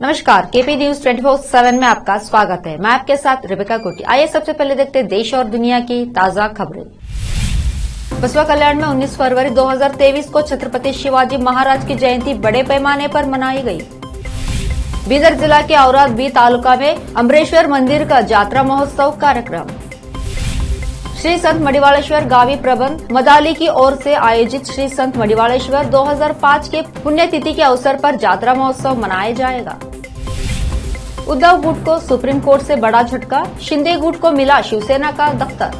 नमस्कार, KP news 24/7 में आपका स्वागत है। मैं आपके साथ रिबिका कोटी। आइए सबसे पहले देखते हैं देश और दुनिया की ताजा खबरें। बसवा कल्याण में 19 फरवरी 2023 को छत्रपति शिवाजी महाराज की जयंती बड़े पैमाने पर मनाई गई। बीदर जिला के औराद बी तालुका में अम्बरेश्वर मंदिर का जात्रा महोत्सव कार्यक्रम। श्री संत मडिवालेश्वर गावी प्रबंध मदाली की ओर से आयोजित श्री संत मडिवालेश्वर 2005 के पुण्यतिथि के अवसर पर जात्रा महोत्सव मनाया जाएगा। उद्धव गुट को सुप्रीम कोर्ट से बड़ा झटका, शिंदे गुट को मिला शिवसेना का दफ्तर।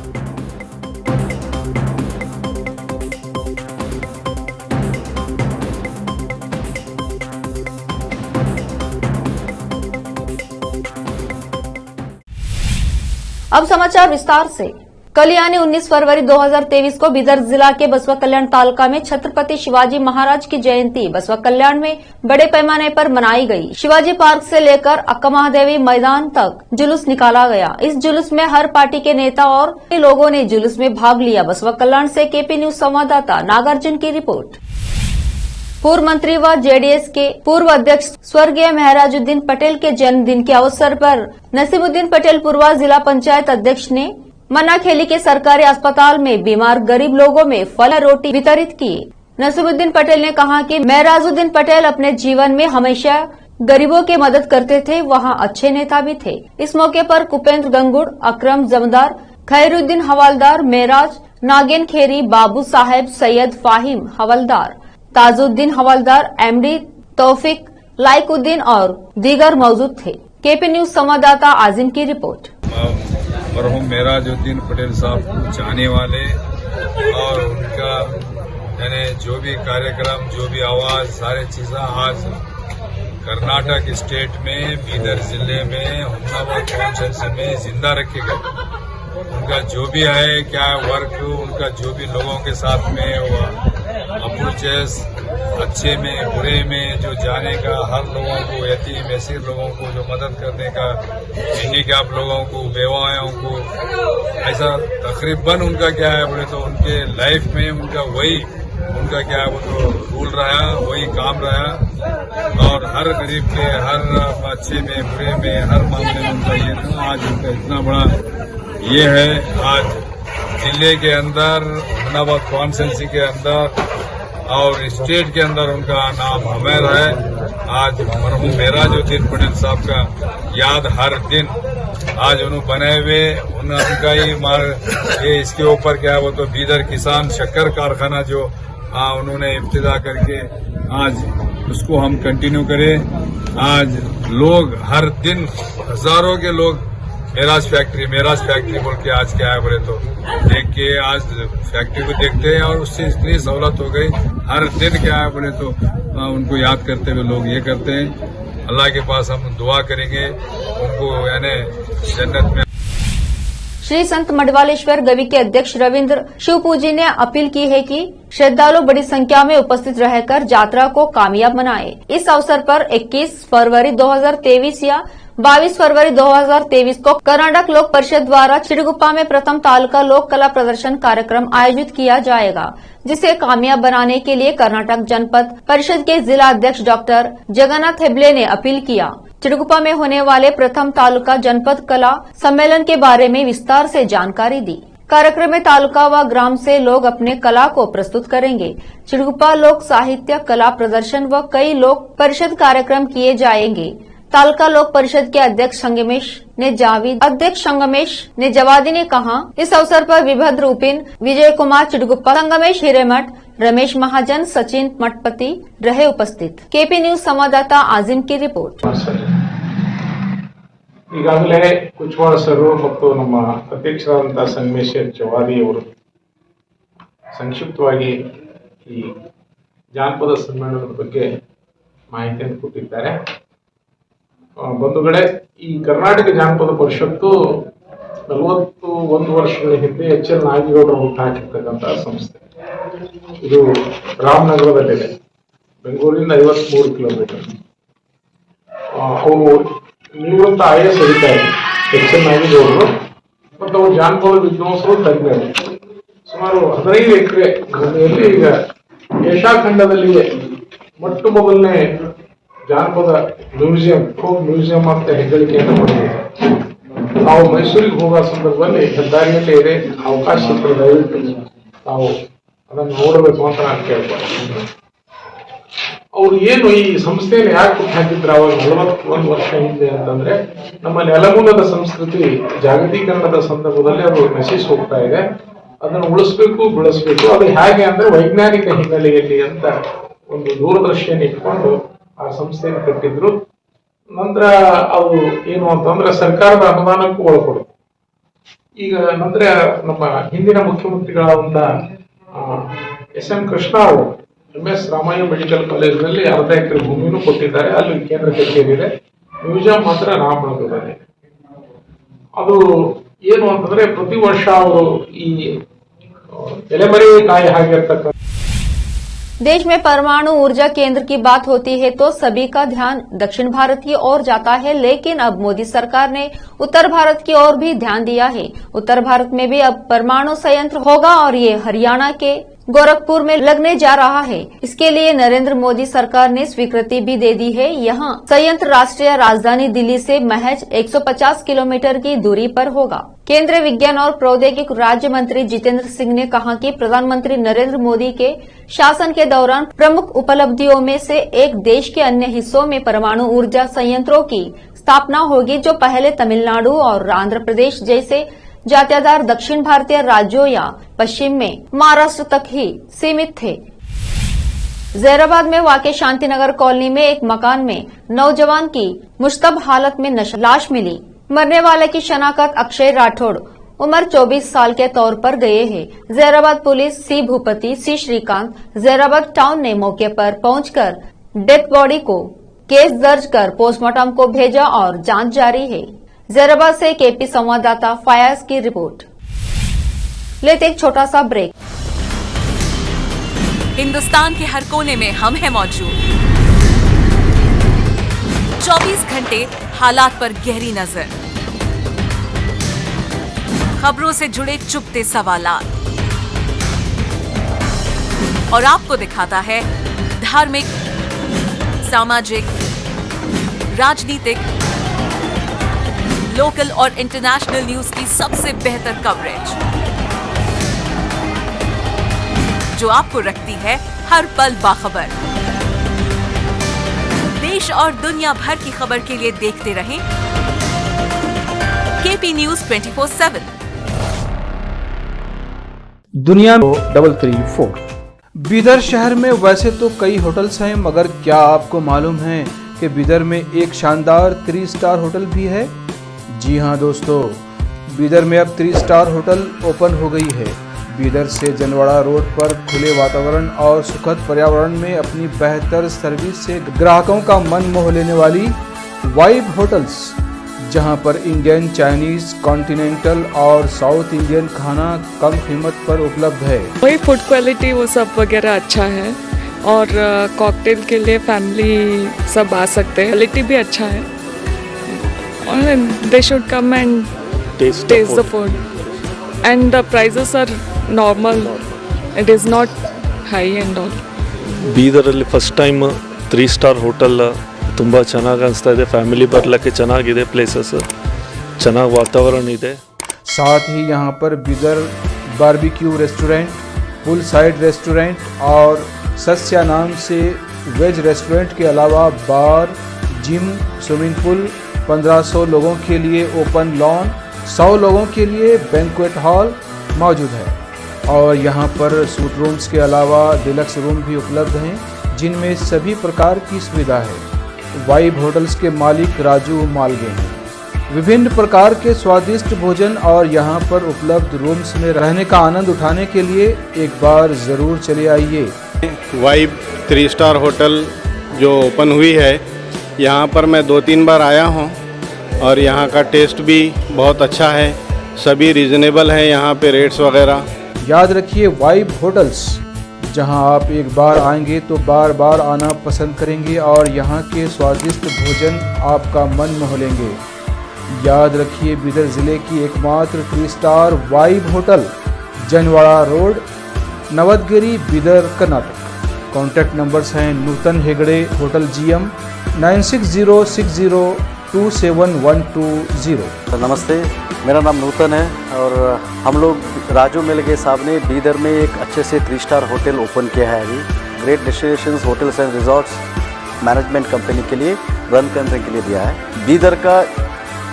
अब समाचार विस्तार से। कल यानी 19 फरवरी 2023 को बीदर जिला के बसवा कल्याण तालुका में छत्रपति शिवाजी महाराज की जयंती बसवा कल्याण में बड़े पैमाने पर मनाई गई। शिवाजी पार्क से लेकर अक्का महादेवी मैदान तक जुलूस निकाला गया। इस जुलूस में हर पार्टी के नेता और लोगों ने जुलूस में भाग लिया। बसवा कल्याण से केपी न्यूज संवाददाता नागार्जुन की रिपोर्ट। पूर्व मंत्री व जेडीएस के पूर्व अध्यक्ष स्वर्गीय महराजुद्दीन पटेल के जन्मदिन के अवसर पर नसीमुद्दीन पटेल पूर्वा जिला पंचायत अध्यक्ष ने मन्नाखेली के सरकारी अस्पताल में बीमार गरीब लोगों में फल रोटी वितरित किए। नसीमुद्दीन पटेल ने कहा कि महराजुद्दीन पटेल अपने जीवन में हमेशा गरीबों की मदद करते थे, वहां अच्छे नेता भी थे। इस मौके पर कुपेंद्र गंगुड़, अकरम जमदार, खैरुद्दीन हवालदार, मेराज, नागेन खेरी, बाबू साहेब, सैयद फाहिम हवलदार, ताजुद्दीन हवलदार, एमडी तौफिक, लाइकुद्दीन और दीगर मौजूद थे। केपी न्यूज संवाददाता आजिम की रिपोर्ट। मरहूम महराजुद्दीन पटेल साहब को चाहने वाले और उनका यानी जो भी कार्यक्रम, जो भी आवाज, सारे चीजें आज कर्नाटक स्टेट में बीदर जिले में हुमनाबाद कॉन्स्टिट्यूंसी में जिंदा रखे गए। उनका जो भी है क्या वर्क, उनका जो भी लोगों के साथ में वो अप्रोचेस, अच्छे में बुरे में जो जाने का, हर लोगों को, यतीम ऐसे लोगों को जो मदद करने का, हैंडीकैप लोगों को, बेवाओं को, ऐसा तकरीबन उनका क्या है बोले तो उनके लाइफ में उनका वही उनका क्या है वो तो रूल रहा, वही काम रहा और हर गरीब के हर अच्छे में बुरे में हर मामले में उनका ये था। आज उनका इतना बड़ा ये है, आज जिले के अंदर, हुमनाबाद कॉन्स्टिट्यूंसी के अंदर और स्टेट के अंदर उनका नाम अमर है। आज मरहूम महराजुद्दीन पटेल साहब का याद हर दिन आज उन्होंने बनाए हुए उनका ही ये इसके ऊपर क्या है वो तो बीदर किसान शक्कर कारखाना जो उन्होंने इब्तिदा करके आज उसको हम कंटिन्यू करें। आज लोग हर दिन हजारों के लोग मेराज फैक्ट्री बोल के आज क्या है बोले तो देख के आज फैक्ट्री को देखते हैं और उससे इतनी सहूलत हो गई। हर दिन क्या है बोले तो उनको याद करते हुए लोग ये करते हैं। अल्लाह के पास हम दुआ करेंगे उनको यानी जन्नत में। श्री संत मडिवालेश्वर गवी के अध्यक्ष रविंद्र शिवपूजी ने अपील की है कि श्रद्धालु बड़ी संख्या में उपस्थित रहकर यात्रा को कामयाब बनाए। इस अवसर पर 21 फरवरी 2023 या 22 फरवरी 2023 को कर्नाटक लोक परिषद द्वारा चिड़गुप्पा में प्रथम तालुका लोक कला प्रदर्शन कार्यक्रम आयोजित किया जाएगा, जिसे कामयाब बनाने के लिए कर्नाटक जनपद परिषद के जिला अध्यक्ष डॉक्टर जगन्नाथ हेब्ले ने अपील किया। चिड़गुप्पा में होने वाले प्रथम तालुका जनपद कला सम्मेलन के बारे में विस्तार से जानकारी दी। कार्यक्रम में तालुका व ग्राम से लोग अपने कला को प्रस्तुत करेंगे। चिड़गुप्पा लोक साहित्य कला प्रदर्शन व कई लोक परिषद कार्यक्रम किए जाएंगे। तालुका लोक परिषद के अध्यक्ष संगमेश ने जवादी ने कहा। इस अवसर पर विभद्र उपिन, विजय कुमार चिड़गुप्पा, संगमेश हिरेमठ, रमेश महाजन, सचिन मठपति रहे उपस्थित। केपी न्यूज संवाददाता आजिम की रिपोर्ट। ಈಗಾಗಲೇ ಕುಚವಾಡ ಸರ್ ಮತ್ತು ನಮ್ಮ ಅಧ್ಯಕ್ಷರಾದಂತಹ ಸಂಗಮೇಶ್ ಜವಾದಿ ಅವರು ಸಂಕ್ಷಿಪ್ತವಾಗಿ ಈ ಜಾನಪದ ಸಮ್ಮೇಳನದ ಬಗ್ಗೆ ಮಾಹಿತಿಯನ್ನು ಕೊಟ್ಟಿದ್ದಾರೆ। ಬಂಧುಗಳೇ, ಈ ಕರ್ನಾಟಕ ಜಾನಪದ ಪರಿಷತ್ತು 41 ವರ್ಷಗಳ ಹಿಂದೆ ಎಚ್.ಎಲ್. ನಾಗೇಗೌಡರು ಹುಟ್ಟುಹಾಕಿರ್ತಕ್ಕಂತಹ ಸಂಸ್ಥೆ। ಇದು ರಾಮನಗರದಲ್ಲಿದೆ, ಬೆಂಗಳೂರಿನಿಂದ 53 ಕಿಲೋಮೀಟರ್। ಅವರು ನಿವೃತ್ತ IAS ಅಧಿಕಾರಿ ಎಚ್.ಎಲ್. ನಾಗೇಗೌಡರು ಮತ್ತು ಅವರು ಜಾನಪದ ವಿದ್ವಾಂಸರು, ತಜ್ಞರು। ಸುಮಾರು 15 ಎಕರೆ ಭೂಮಿಯಲ್ಲಿ ಈಗ ಏಷ್ಯಾ ಖಂಡದಲ್ಲಿಯೇ ಮೊಟ್ಟ ಮೊದಲನೇ ಜಾನಪದ ಮ್ಯೂಸಿಯಂ, ಫೋಕ್ ಮ್ಯೂಸಿಯಂ ಅಂತ ಹೆಗ್ಗಳಿಕೆಯನ್ನು ಪಡೆದಿದೆ. ನಾವು ಮೈಸೂರಿಗೆ ಹೋಗುವ ಸಂದರ್ಭದಲ್ಲಿ ಹೆದ್ದಾರಿಯಲ್ಲಿ ಇದೆ ಅವಕಾಶ ಇದ್ದರೆ ದಯವಿಟ್ಟು ನಾವು ಅದನ್ನು ನೋಡಬೇಕು ಅಂತ ನಾನು ಕೇಳ್ಬೋದು. ಅವ್ರು ಏನು ಈ ಸಂಸ್ಥೆಯನ್ನು ಯಾಕೆ ಹುಟ್ಟು ಹಾಕಿದ್ರು ಅವಾಗ 41 ವರ್ಷ ಹಿಂದೆ ಅಂತಂದ್ರೆ, ನಮ್ಮ ನೆಲಮೂಲದ ಸಂಸ್ಕೃತಿ ಜಾಗತೀಕರಣದ ಸಂದರ್ಭದಲ್ಲಿ ಅದು ನಶಿಸಿ ಹೋಗ್ತಾ ಇದೆ. ಅದನ್ನು ಉಳಿಸ್ಬೇಕು, ಬೆಳೆಸ್ಬೇಕು. ಅದು ಹೇಗೆ ಅಂದ್ರೆ ವೈಜ್ಞಾನಿಕ ಹಿನ್ನೆಲೆಯಲ್ಲಿ ಅಂತ ಒಂದು ದೂರದರ್ಶಿಯನ್ನು ಇಟ್ಕೊಂಡು ಆ ಸಂಸ್ಥೆಯನ್ನು ಕಟ್ಟಿದ್ರು. ನಂತರ ಅದು ಏನು ಅಂತಂದ್ರೆ ಸರ್ಕಾರದ ಅನುದಾನಕ್ಕೂ ಒಳಪಡುತ್ತೆ. ಈಗ ನಂತರ ನಮ್ಮ ಹಿಂದಿನ ಮುಖ್ಯಮಂತ್ರಿಗಳಾದಂತ ಎಸ್.ಎಂ. ಕೃಷ್ಣ ಅವರು MS ರಾಮಯ್ಯ ಮೆಡಿಕಲ್ ಕಾಲೇಜಿನಲ್ಲಿ 1/2 ಎಕರೆ ಭೂಮಿನೂ ಕೊಟ್ಟಿದ್ದಾರೆ. ಅಲ್ಲಿ ಕೇಂದ್ರ ಕಚೇರಿ ಇದೆ. ಮ್ಯೂಸಿಯಂ ಮಾತ್ರ ರಾಮನಗರದಲ್ಲಿ. ಅದು ಏನು ಅಂತಂದ್ರೆ ಪ್ರತಿ ವರ್ಷ ಅವರು ಈ ಎಲೆಮರೆ ಕಾಯಿ ಆಗಿರ್ತಕ್ಕಂಥ देश में परमाणु ऊर्जा केंद्र की बात होती है तो सभी का ध्यान दक्षिण भारत की ओर जाता है, लेकिन अब मोदी सरकार ने उत्तर भारत की ओर भी ध्यान दिया है। उत्तर भारत में भी अब परमाणु संयंत्र होगा और ये हरियाणा के गोरखपुर में लगने जा रहा है। इसके लिए नरेंद्र मोदी सरकार ने स्वीकृति भी दे दी है। यहाँ संयंत्र राष्ट्रीय राजधानी दिल्ली से महज 150 किलोमीटर की दूरी पर होगा। केंद्रीय विज्ञान और प्रौद्योगिकी राज्य मंत्री जितेंद्र सिंह ने कहा कि प्रधानमंत्री नरेंद्र मोदी के शासन के दौरान प्रमुख उपलब्धियों में से एक देश के अन्य हिस्सों में परमाणु ऊर्जा संयंत्रों की स्थापना होगी, जो पहले तमिलनाडु और आंध्र प्रदेश जैसे जात्यादार दक्षिण भारतीय राज्यों या पश्चिम में महाराष्ट्र तक ही सीमित थे। जैराबाद में वाक़ शांतिनगर कॉलोनी में एक मकान में नौजवान की मुश्तब हालत में लाश मिली। मरने वाले की शनाख्त अक्षय राठौड़ उम्र 24 साल के तौर पर गए हैं। जैराबाद पुलिस सी भूपति, सी श्रीकांत, जैराबाद टाउन ने मौके पर पहुंचकर डेथ बॉडी को केस दर्ज कर पोस्टमार्टम को भेजा और जांच जारी है। जैराबाद से केपी संवाददाता फयाज की रिपोर्ट। लेते एक छोटा सा ब्रेक। हिंदुस्तान के हर कोने में हम हैं मौजूद। 24 घंटे हालात पर गहरी नजर, खबरों से जुड़े चुपते सवालात, और आपको दिखाता है धार्मिक, सामाजिक, राजनीतिक, लोकल और इंटरनेशनल न्यूज की सबसे बेहतर कवरेज, जो आपको रखती है हर पल बाखबर। देश और दुनिया भर की खबर के लिए देखते रहें केपी न्यूज 24/7। दुनिया 334। बीदर शहर में वैसे तो कई होटल्स हैं, मगर क्या आपको मालूम है कि बीदर में एक शानदार 3 स्टार होटल भी है? जी हां दोस्तों, बीदर में अब 3 स्टार होटल ओपन हो गई है। बीदर से जनवाड़ा रोड पर खुले वातावरण और सुखद पर्यावरण में अपनी बेहतर सर्विस से ग्राहकों का मन मोह लेने वाली वाइब होटल्स, जहां पर इंडियन, चाइनीज, कॉन्टिनेंटल और साउथ इंडियन खाना कम कीमत पर उपलब्ध है। वही फूड क्वालिटी वो सब वगैरह अच्छा है, और कॉकटेल के लिए फैमिली सब आ सकते हैं। क्वालिटी भी अच्छा है, और they should come and taste the food, and the prices are normal, it is not high and all. ಬೀದರಲ್ಲಿ ಫಸ್ಟ್ ಟೈಮ್ 3 ಸ್ಟಾರ್ ಹೋಟೆಲ್ ತುಂಬ ಚೆನ್ನಾಗಿ ಅನಿಸ್ತಾ ಇದೆ. ಫ್ಯಾಮಿಲಿ ಬರಲಿಕ್ಕೆ ಚೆನ್ನಾಗಿದೆ, ಪ್ಲೇಸಸ್ ಚೆನ್ನಾಗಿ ವಾತಾವರಣ ಇದೆ. साथ ही यहाँ पर बीदर बारबेक्यू रेस्टोरेंट, पुल साइड रेस्टोरेंट और सस्या नाम से वेज रेस्टोरेंट के अलावा बार, जिम, स्विमिंग पूल, 1500 लोगों के लिए ओपन लॉन, 100 लोगों के लिए बैंक्वेट हॉल मौजूद है। और यहाँ पर सूट रूम्स के अलावा डिलक्स रूम भी उपलब्ध हैं, जिनमें सभी प्रकार की सुविधा है। वाइब होटल्स के मालिक राजू मालगे हैं। विभिन्न प्रकार के स्वादिष्ट भोजन और यहाँ पर उपलब्ध रूम्स में रहने का आनंद उठाने के लिए एक बार ज़रूर चले आइए। वाइब 3 स्टार होटल जो ओपन हुई है, यहाँ पर मैं 2-3 बार आया हूँ, और यहाँ का टेस्ट भी बहुत अच्छा है। सभी रीज़नेबल हैं यहाँ पे रेट्स वगैरह। याद रखिए, वाइब होटल्स, जहां आप एक बार आएंगे तो बार बार आना पसंद करेंगे, और यहाँ के स्वादिष्ट भोजन आपका मन मोह लेंगे। याद रखिए, बीदर ज़िले की एकमात्र 3 star vibe hotel, Janwada road, Navadgiri, Bidar, Karnataka. Contact numbers हैं नूतन हेगड़े होटल GM 9606027120। नमस्ते, मेरा नाम नूतन है और हम लोग राजू मिलगे साहब ने बीदर में एक अच्छे से 3 स्टार होटल ओपन किया है। अभी great destinations hotels and resorts management company के लिए रन करने के लिए दिया है। बीदर का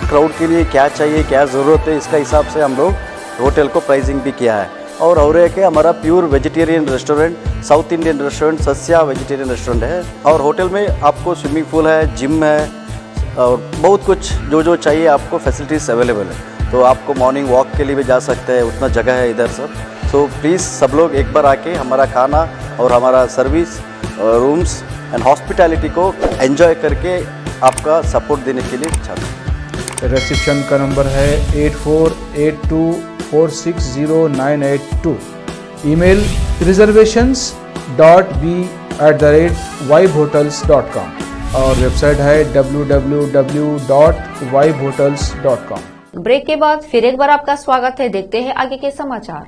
क्राउड के लिए क्या चाहिए, क्या ज़रूरत है, इसका हिसाब से हम लोग होटल को प्राइसिंग भी किया है। और एक है हमारा pure vegetarian restaurant, south Indian restaurant, Sasya vegetarian restaurant है। और होटल में आपको स्विमिंग पूल है, जिम है और बहुत कुछ जो चाहिए आपको फैसिलिटीज़ अवेलेबल है। तो आपको मॉर्निंग वॉक के लिए भी जा सकते हैं, उतना जगह है इधर सब। सो प्लीज़ सब लोग एक बार आके हमारा खाना और हमारा सर्विस, रूम्स एंड हॉस्पिटैलिटी को एंजॉय करके आपका सपोर्ट देने के लिए चाहते हैं। रिसेप्शन का नंबर है 8482460982। ईमेल reservations.b@vibehotels.com और वेबसाइट है www.vibehotels.com। ब्रेक के बाद फिर एक बार आपका स्वागत है। देखते हैं आगे के समाचार।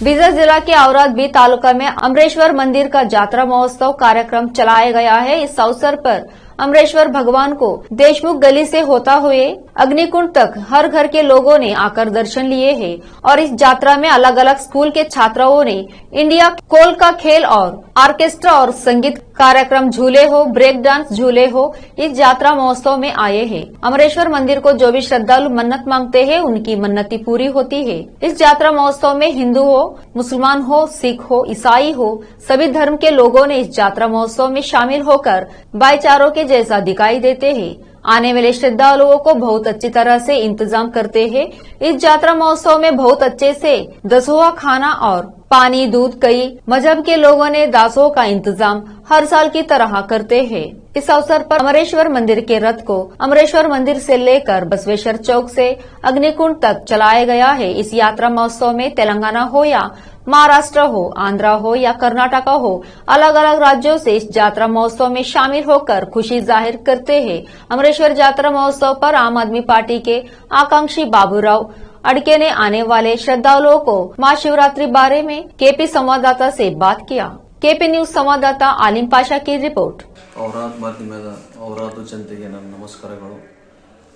बीदर जिला के औराद बी तालुका में अमरेश्वर मंदिर का जात्रा महोत्सव कार्यक्रम चलाया गया है। इस अवसर पर अमरेश्वर भगवान को देशमुख गली से होता हुए अग्निकुंड तक हर घर के लोगों ने आकर दर्शन लिए हैं और इस यात्रा में अलग अलग स्कूल के छात्राओं ने इंडिया कोल का खेल और ऑर्केस्ट्रा और संगीत कार्यक्रम, झूले हो, ब्रेक डांस झूले हो, इस यात्रा महोत्सव में आए हैं। अमरेश्वर मंदिर को जो भी श्रद्धालु मन्नत मांगते हैं उनकी मन्नती पूरी होती है। इस यात्रा महोत्सव में हिंदू हो, मुसलमान हो, सिख हो, ईसाई हो, सभी धर्म के लोगों ने इस यात्रा महोत्सव में शामिल होकर भाईचारों के जैसा दिखाई देते हैं। आने वाले श्रद्धालुओं को बहुत अच्छी तरह से इंतजाम करते हैं। इस यात्रा महोत्सव में बहुत अच्छे से दसों खाना और पानी, दूध, कई मजहब के लोगों ने दासों का इंतजाम हर साल की तरह करते हैं। इस अवसर पर अमरेश्वर मंदिर के रथ को अमरेश्वर मंदिर से लेकर बसवेश्वर चौक से अग्निकुंड तक चलाया गया है। इस यात्रा महोत्सव में तेलंगाना हो या महाराष्ट्र हो, आंध्रा हो या कर्नाटक हो, अलग अलग राज्यों से इस यात्रा महोत्सव में शामिल होकर खुशी जाहिर करते हैं। अमरेश्वर यात्रा महोत्सव पर आम आदमी पार्टी के आकांक्षी बाबूराव अड़के ने आने वाले श्रद्धालुओं को महाशिवरात्रि बारे में केपी संवाददाता से बात किया। केपी न्यूज संवाददाता आलिम पाशा की रिपोर्ट। ಔರಾದ್ ಮಾಧ್ಯಮದ ಔರಾದ್ ಜನತೆಗೆ ನನ್ನ ನಮಸ್ಕಾರಗಳು।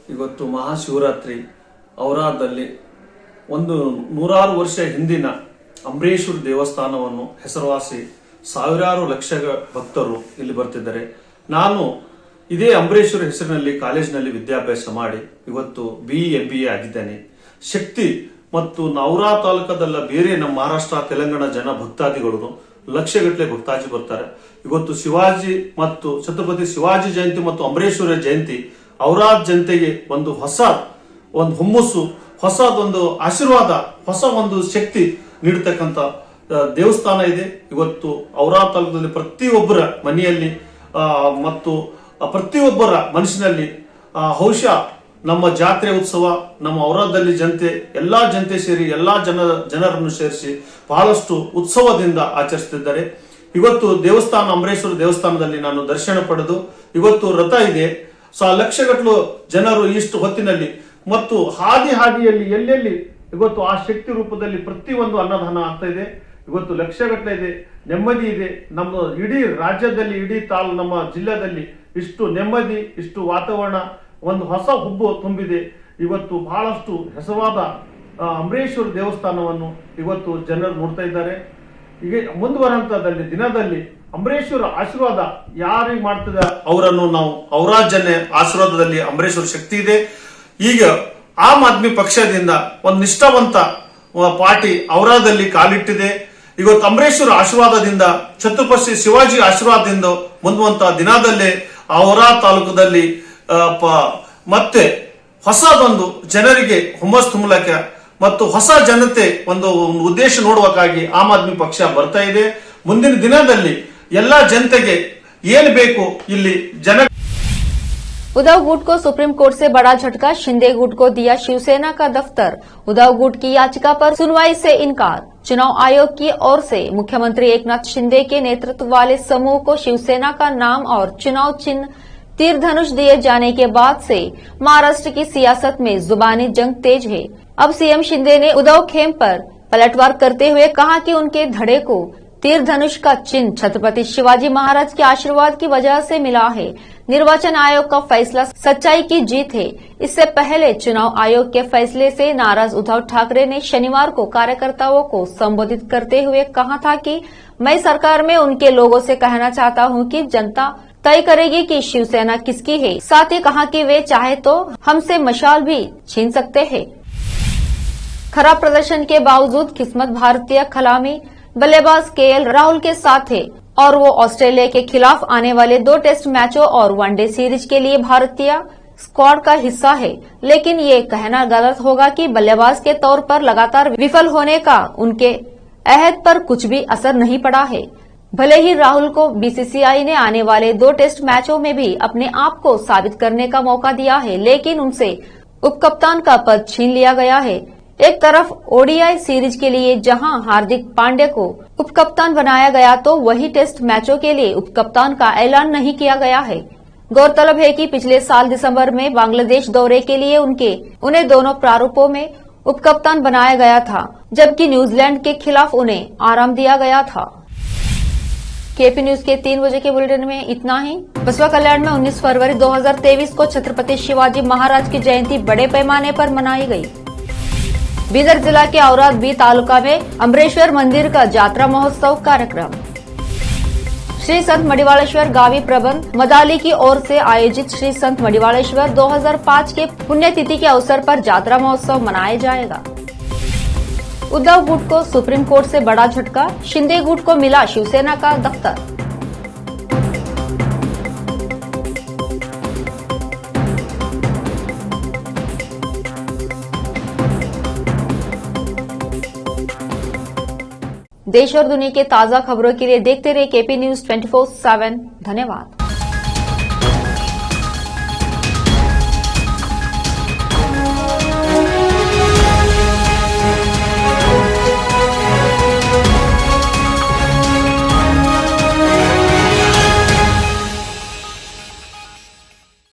ಇವತ್ತು ಮಹಾಶಿವರಾತ್ರಿ ಔರಾದಲ್ಲಿ ಒಂದು 100 ವರ್ಷ ಹಿಂದಿನ ಅಂಬರೀಶ್ವರ ದೇವಸ್ಥಾನವನ್ನು ಹೆಸರುವಾಸಿ ಸಾವಿರಾರು ಲಕ್ಷ ಭಕ್ತರು ಇಲ್ಲಿ ಬರ್ತಿದ್ದಾರೆ। ನಾನು ಇದೇ ಅಂಬರೀಶ್ವರ ಹೆಸರಿನಲ್ಲಿ ಕಾಲೇಜಿನಲ್ಲಿ ವಿದ್ಯಾಭ್ಯಾಸ ಮಾಡಿ ಇವತ್ತು BA ಆಗಿದ್ದೇನೆ। ಶಕ್ತಿ ಮತ್ತು ನವರಾ ತಾಲೂಕದಲ್ಲ ಬೇರೆ ನಮ್ಮ ಮಹಾರಾಷ್ಟ್ರ, ತೆಲಂಗಾಣ ಜನ ಭಕ್ತಾದಿಗಳು ಲಕ್ಷಗಟ್ಟಲೆ ಭಕ್ತಾದಿ ಬರ್ತಾರೆ। ಇವತ್ತು ಶಿವಾಜಿ ಮತ್ತು ಛತ್ರಪತಿ ಶಿವಾಜಿ ಜಯಂತಿ ಮತ್ತು ಅಂಬರೀಶ್ವರ ಜಯಂತಿ ಔರಾದ್ ಜನತೆಗೆ ಒಂದು ಹೊಸ ಹುಮ್ಮಸ್ಸು, ಹೊಸದೊಂದು ಆಶೀರ್ವಾದ, ಹೊಸ ಒಂದು ಶಕ್ತಿ ನೀಡತಕ್ಕಂತ ದೇವಸ್ಥಾನ ಇದೆ। ಇವತ್ತು ಔರಾದ್ ತಾಲೂಕದಲ್ಲಿ ಪ್ರತಿಯೊಬ್ಬರ ಮನೆಯಲ್ಲಿ ಮತ್ತು ಪ್ರತಿಯೊಬ್ಬರ ಮನಸ್ಸಿನಲ್ಲಿ ಬಹುಶಃ ನಮ್ಮ ಜಾತ್ರೆ ಉತ್ಸವ, ನಮ್ಮ ಔರಾದಲ್ಲಿ ಜನತೆ, ಎಲ್ಲಾ ಜನತೆ ಸೇರಿ ಎಲ್ಲಾ ಜನರನ್ನು ಸೇರಿಸಿ ಬಹಳಷ್ಟು ಉತ್ಸವದಿಂದ ಆಚರಿಸುತ್ತಿದ್ದಾರೆ। ಇವತ್ತು ದೇವಸ್ಥಾನ ಅಂಬರೇಶ್ವರ ದೇವಸ್ಥಾನದಲ್ಲಿ ನಾನು ದರ್ಶನ ಪಡೆದು ಇವತ್ತು ರಥ ಇದೆ, ಲಕ್ಷಗಟ್ಟಲು ಜನರು ಇಷ್ಟು ಹೊತ್ತಿನಲ್ಲಿ ಮತ್ತು ಹಾದಿಯಲ್ಲಿ ಎಲ್ಲೆಲ್ಲಿ ಇವತ್ತು ಆ ಶಕ್ತಿ ರೂಪದಲ್ಲಿ ಪ್ರತಿಯೊಂದು ಅನ್ನದಾನ ಆಗ್ತಾ ಇದೆ। ಇವತ್ತು ಲಕ್ಷಗಟ್ಟಲೆ ಇದೆ, ನೆಮ್ಮದಿ ಇದೆ। ನಮ್ಮ ಇಡೀ ರಾಜ್ಯದಲ್ಲಿ, ಇಡೀ ನಮ್ಮ ಜಿಲ್ಲೆಯಲ್ಲಿ ಇಷ್ಟು ನೆಮ್ಮದಿ, ಇಷ್ಟು ವಾತಾವರಣ, ಒಂದು ಹೊಸ ಹುಬ್ಬು ತುಂಬಿದೆ। ಇವತ್ತು ಬಹಳಷ್ಟು ಹೆಸರಾದ ಅಂಬರೀಶ್ವರ ದೇವಸ್ಥಾನವನ್ನು ಇವತ್ತು ಜನರು ನೋಡ್ತಾ ಇದ್ದಾರೆ। ಈಗ ಮುಂದುವರಂತದಲ್ಲಿ ದಿನದಲ್ಲಿ ಅಂಬರೀಶ್ವರ ಆಶೀರ್ವಾದ ಯಾರಿಗೆ ಮಾಡ್ತದೆ ಅವರನ್ನು ನಾವು ಔರಾದ್ ಜನ ಆಶೀರ್ವಾದದಲ್ಲಿ ಅಂಬರೀಶ್ವರ ಶಕ್ತಿ ಇದೆ। ಈಗ ಆಮ್ ಆದ್ಮಿ ಪಕ್ಷದಿಂದ ಒಂದು ನಿಷ್ಠಾವಂತ ಪಾರ್ಟಿ ಔರಾದಲ್ಲಿ ಕಾಲಿಟ್ಟಿದೆ। ಇವತ್ತು ಅಂಬರೀಶ್ವರ ಆಶೀರ್ವಾದದಿಂದ, ಛತ್ರಪತಿ ಶಿವಾಜಿ ಆಶೀರ್ವಾದದಿಂದ ಮುಂದುವಂತ ದಿನದಲ್ಲೇ ಔರಾದ್ ತಾಲೂಕದಲ್ಲಿ ಮತ್ತೆ ಹೊಸದೊಂದು ಜನರಿಗೆ ಹುಮ್ಮಸ್ ತುಂಬಲಕ್ಕೆ ಮತ್ತು ಹೊಸ ಜನತೆ ಒಂದು ಉದ್ದೇಶ ನೋಡುವಕ್ಕಾಗಿ ಆಮ್ ಆದ್ಮಿ ಪಕ್ಷ ಬರ್ತಾ ಇದೆ। ಮುಂದಿನ ದಿನದಲ್ಲಿ ಎಲ್ಲಾ ಜನತೆಗೆ ಏನು ಬೇಕು ಇಲ್ಲಿ ಜನ। उद्धव गुट को सुप्रीम कोर्ट से बड़ा झटका, शिंदे गुट को दिया शिवसेना का दफ्तर। उद्धव गुट की याचिका पर सुनवाई से इनकार। चुनाव आयोग की ओर से मुख्यमंत्री एकनाथ शिंदे के नेतृत्व वाले समूह को शिवसेना का नाम और चुनाव चिन्ह तीर धनुष दिए जाने के बाद से महाराष्ट्र की सियासत में जुबानी जंग तेज है। अब सीएम शिंदे ने उद्धव खेम पर पलटवार करते हुए कहा कि उनके धड़े को तीर धनुष का चिन्ह छत्रपति शिवाजी महाराज के आशीर्वाद की वजह से मिला है। निर्वाचन आयोग का फैसला सच्चाई की जीत है। इससे पहले चुनाव आयोग के फैसले से नाराज उद्धव ठाकरे ने शनिवार को कार्यकर्ताओं को संबोधित करते हुए कहा था कि मैं सरकार में उनके लोगों से कहना चाहता हूं कि जनता तय करेगी कि शिवसेना किसकी है। साथ ही कहा कि वे चाहे तो हमसे मशाल भी छीन सकते हैं। खराब प्रदर्शन के बावजूद किस्मत भारतीय खिलाड़ी बल्लेबाज केएल राहुल के साथ है और वो ऑस्ट्रेलिया के खिलाफ आने वाले 2 टेस्ट मैचों और वनडे सीरीज के लिए भारतीय स्क्वाड का हिस्सा है। लेकिन ये कहना गलत होगा कि बल्लेबाज के तौर पर लगातार विफल होने का उनके अहद पर कुछ भी असर नहीं पड़ा है। भले ही राहुल को बीसीसीआई ने आने वाले 2 टेस्ट मैचों में भी अपने आप को साबित करने का मौका दिया है, लेकिन उनसे उपकप्तान का पद छीन लिया गया है। एक तरफ ओडीआई सीरीज के लिए जहां हार्दिक पांड्या को उपकप्तान बनाया गया, तो वही टेस्ट मैचों के लिए उपकप्तान का ऐलान नहीं किया गया है। गौरतलब है कि पिछले साल दिसंबर में बांग्लादेश दौरे के लिए उन्हें दोनों प्रारूपों में उपकप्तान बनाया गया था, जबकि न्यूजीलैंड के खिलाफ उन्हें आराम दिया गया था। केपी न्यूज के 3 बजे के बुलेटिन में इतना ही। बसवा कल्याण में 19 फरवरी 2023 को छत्रपति शिवाजी महाराज की जयंती बड़े पैमाने पर मनाई गई। बीदर जिला के औराद बी तालुका में अम्बरेश्वर मंदिर का जात्रा महोत्सव कार्यक्रम। श्री संत मडिवालेश्वर गावी प्रबंध मदाली की ओर से आयोजित श्री संत मडिवालेश्वर 2005 के पुण्यतिथि के अवसर पर जात्रा महोत्सव मनाया जाएगा। उद्धव गुट को सुप्रीम कोर्ट से बड़ा झटका, शिंदे गुट को मिला शिवसेना का दफ्तर। देश और दुनिया के ताजा खबरों के लिए देखते रहिए केपी न्यूज 24/7। धन्यवाद।